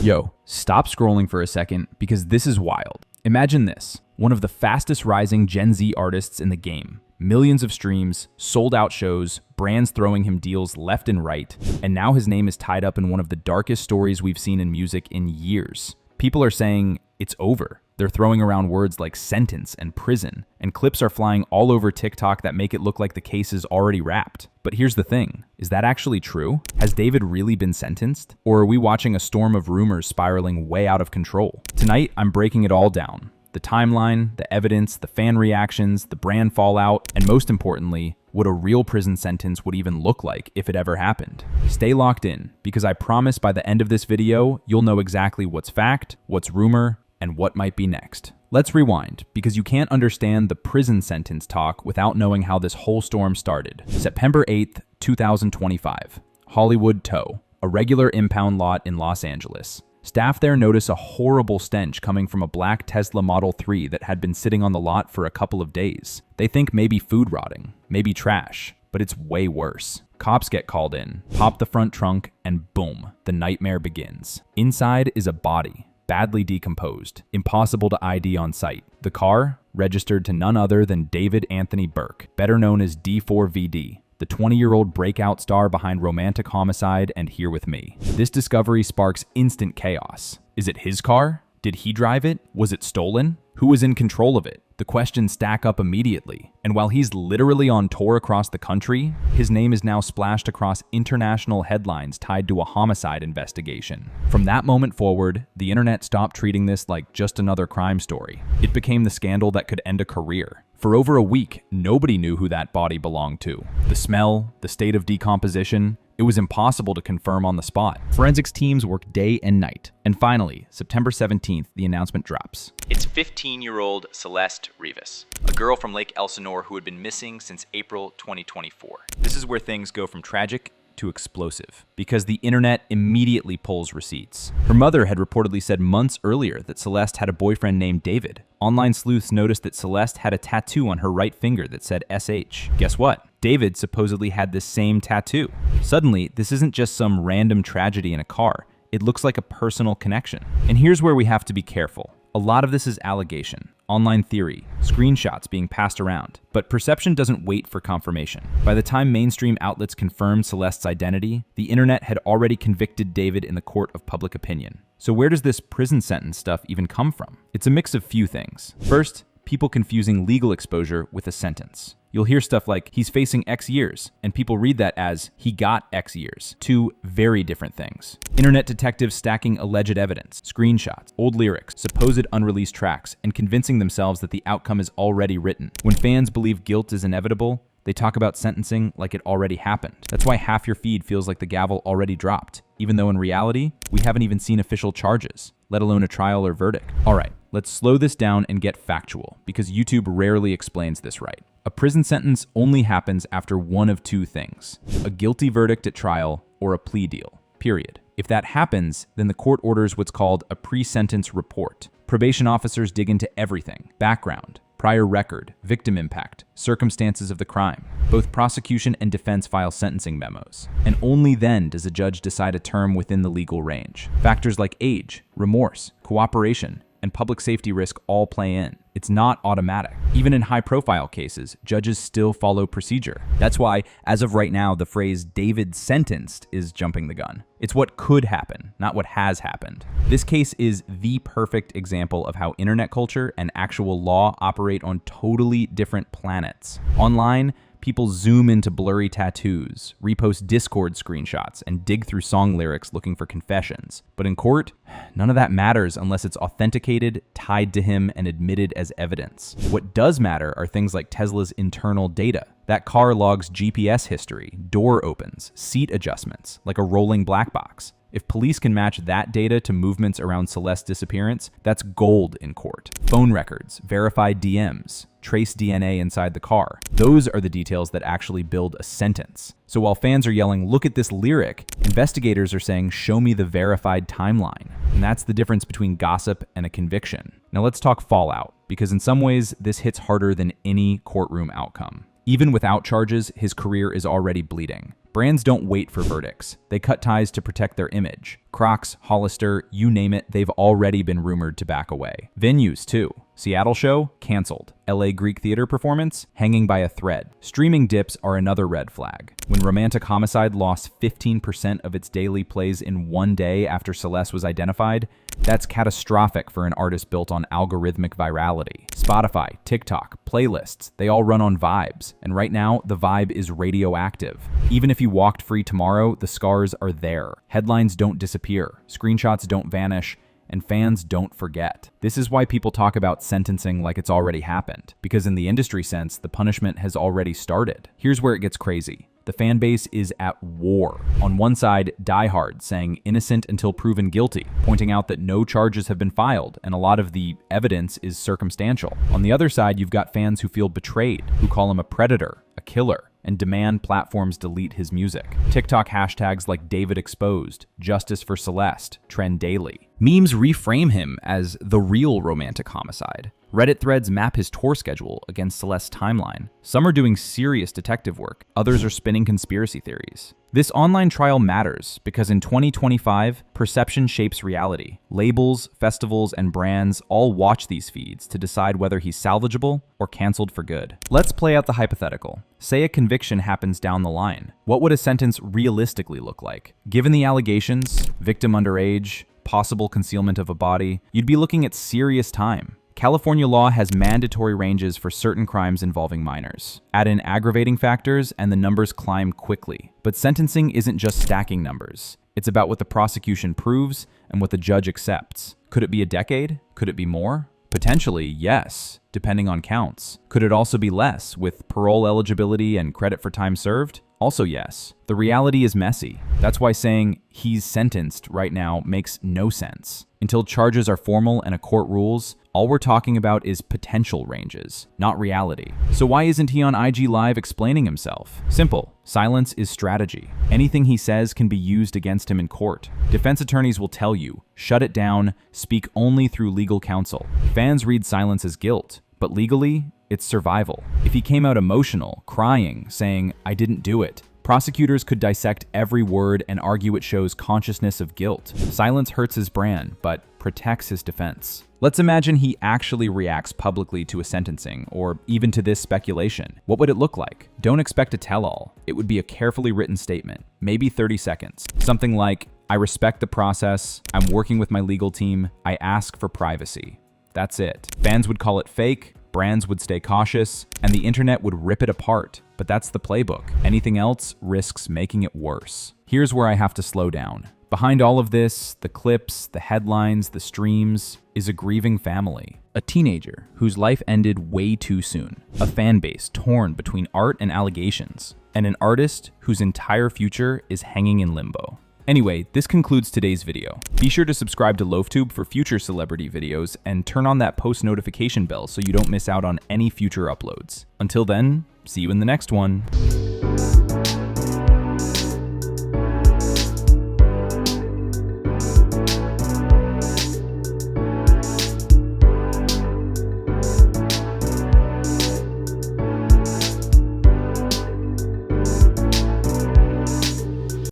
Yo, stop scrolling for a second because this is wild. Imagine this, one of the fastest rising Gen Z artists in the game. Millions of streams, sold out shows, brands throwing him deals left and right, and now his name is tied up in one of the darkest stories we've seen in music in years. People are saying it's over. They're throwing around words like sentence and prison, and clips are flying all over TikTok that make it look like the case is already wrapped. But here's the thing, is that actually true? Has David really been sentenced? Or are we watching a storm of rumors spiraling way out of control? Tonight, I'm breaking it all down. The timeline, the evidence, the fan reactions, the brand fallout, and most importantly, what a real prison sentence would even look like if it ever happened. Stay locked in, because I promise by the end of this video, you'll know exactly what's fact, what's rumor, and what might be next. Let's rewind, because you can't understand the prison sentence talk without knowing how this whole storm started. September 8th, 2025. Hollywood Tow, a regular impound lot in Los Angeles. Staff there notice a horrible stench coming from a black Tesla Model 3 that had been sitting on the lot for a couple of days. They think maybe food rotting, maybe trash, but it's way worse. Cops get called in, pop the front trunk, and boom, the nightmare begins. Inside is a body, badly decomposed, impossible to ID on site. The car, registered to none other than David Anthony Burke, better known as D4vd. The 20-year-old breakout star behind Romantic Homicide and Here With Me. This discovery sparks instant chaos. Is it his car? Did he drive it? Was it stolen? Who was in control of it? The questions stack up immediately. And while he's literally on tour across the country, his name is now splashed across international headlines tied to a homicide investigation. From that moment forward, the internet stopped treating this like just another crime story. It became the scandal that could end a career. For over a week, nobody knew who that body belonged to. The smell, the state of decomposition, it was impossible to confirm on the spot. Forensics teams worked day and night. And finally, September 17th, the announcement drops. It's 15-year-old Celeste Rivas, a girl from Lake Elsinore who had been missing since April 2024. This is where things go from tragic to explosive, because the internet immediately pulls receipts. Her mother had reportedly said months earlier that Celeste had a boyfriend named David. Online sleuths noticed that Celeste had a tattoo on her right finger that said SH. Guess what? David supposedly had this same tattoo. Suddenly, this isn't just some random tragedy in a car. It looks like a personal connection. And here's where we have to be careful. A lot of this is allegation, online theory, screenshots being passed around, but perception doesn't wait for confirmation. By the time mainstream outlets confirmed Celeste's identity, the internet had already convicted David in the court of public opinion. So where does this prison sentence stuff even come from? It's a mix of few things. First, people confusing legal exposure with a sentence. You'll hear stuff like, he's facing X years, and people read that as, he got X years. Two very different things. Internet detectives stacking alleged evidence, screenshots, old lyrics, supposed unreleased tracks, and convincing themselves that the outcome is already written. When fans believe guilt is inevitable, they talk about sentencing like it already happened. That's why half your feed feels like the gavel already dropped, even though in reality, we haven't even seen official charges, let alone a trial or verdict. All right, let's slow this down and get factual, because YouTube rarely explains this right. A prison sentence only happens after one of two things: a guilty verdict at trial or a plea deal, period. If that happens, then the court orders what's called a pre-sentence report. Probation officers dig into everything: background, prior record, victim impact, circumstances of the crime. Both prosecution and defense file sentencing memos. And only then does a judge decide a term within the legal range. Factors like age, remorse, cooperation, and public safety risk all play in. It's not automatic. Even in high-profile cases, judges still follow procedure. That's why, as of right now, the phrase "David sentenced" is jumping the gun. It's what could happen, not what has happened. This case is the perfect example of how internet culture and actual law operate on totally different planets. Online, people zoom into blurry tattoos, repost Discord screenshots, and dig through song lyrics looking for confessions. But in court, none of that matters unless it's authenticated, tied to him, and admitted as evidence. What does matter are things like Tesla's internal data. That car logs GPS history, door opens, seat adjustments, like a rolling black box. If police can match that data to movements around Celeste's disappearance, that's gold in court. Phone records, verified DMs, trace DNA inside the car. Those are the details that actually build a sentence. So while fans are yelling, "Look at this lyric," investigators are saying, "Show me the verified timeline." And that's the difference between gossip and a conviction. Now let's talk fallout, because in some ways, this hits harder than any courtroom outcome. Even without charges, his career is already bleeding. Brands don't wait for verdicts. They cut ties to protect their image. Crocs, Hollister, you name it, they've already been rumored to back away. Venues, too. Seattle show, canceled. LA Greek Theater performance, hanging by a thread. Streaming dips are another red flag. When Romantic Homicide lost 15% of its daily plays in one day after Celeste was identified, that's catastrophic for an artist built on algorithmic virality. Spotify, TikTok, playlists, they all run on vibes, and right now, the vibe is radioactive. Even if you walked free tomorrow, the scars are there. Headlines don't disappear, screenshots don't vanish, and fans don't forget. This is why people talk about sentencing like it's already happened, because in the industry sense, the punishment has already started. Here's where it gets crazy. The fan base is at war. On one side, diehard saying innocent until proven guilty, pointing out that no charges have been filed and a lot of the evidence is circumstantial. On the other side, you've got fans who feel betrayed, who call him a predator, a killer, and demand platforms delete his music. TikTok hashtags like David Exposed, Justice for Celeste, trend daily. Memes reframe him as the real Romantic Homicide. Reddit threads map his tour schedule against Celeste's timeline. Some are doing serious detective work, others are spinning conspiracy theories. This online trial matters because in 2025, perception shapes reality. Labels, festivals, and brands all watch these feeds to decide whether he's salvageable or canceled for good. Let's play out the hypothetical. Say a conviction happens down the line. What would a sentence realistically look like? Given the allegations, victim underage, possible concealment of a body, you'd be looking at serious time. California law has mandatory ranges for certain crimes involving minors. Add in aggravating factors and the numbers climb quickly. But sentencing isn't just stacking numbers. It's about what the prosecution proves and what the judge accepts. Could it be a decade? Could it be more? Potentially, yes, depending on counts. Could it also be less, with parole eligibility and credit for time served? Also yes. The reality is messy. That's why saying he's sentenced right now makes no sense. Until charges are formal and a court rules, all we're talking about is potential ranges, not reality. So why isn't he on IG Live explaining himself? Simple. Silence is strategy. Anything he says can be used against him in court. Defense attorneys will tell you, shut it down, speak only through legal counsel. Fans read silence as guilt, but legally, it's survival. If he came out emotional, crying, saying, "I didn't do it," prosecutors could dissect every word and argue it shows consciousness of guilt. Silence hurts his brand, but protects his defense. Let's imagine he actually reacts publicly to a sentencing, or even to this speculation. What would it look like? Don't expect a tell-all. It would be a carefully written statement, maybe 30 seconds. Something like, "I respect the process, I'm working with my legal team, I ask for privacy." That's it. Fans would call it fake, brands would stay cautious, and the internet would rip it apart. But that's the playbook. Anything else risks making it worse. Here's where I have to slow down. Behind all of this, the clips, the headlines, the streams, is a grieving family. A teenager whose life ended way too soon. A fan base torn between art and allegations. And an artist whose entire future is hanging in limbo. Anyway, this concludes today's video. Be sure to subscribe to LoafTube for future celebrity videos and turn on that post notification bell so you don't miss out on any future uploads. Until then, see you in the next one.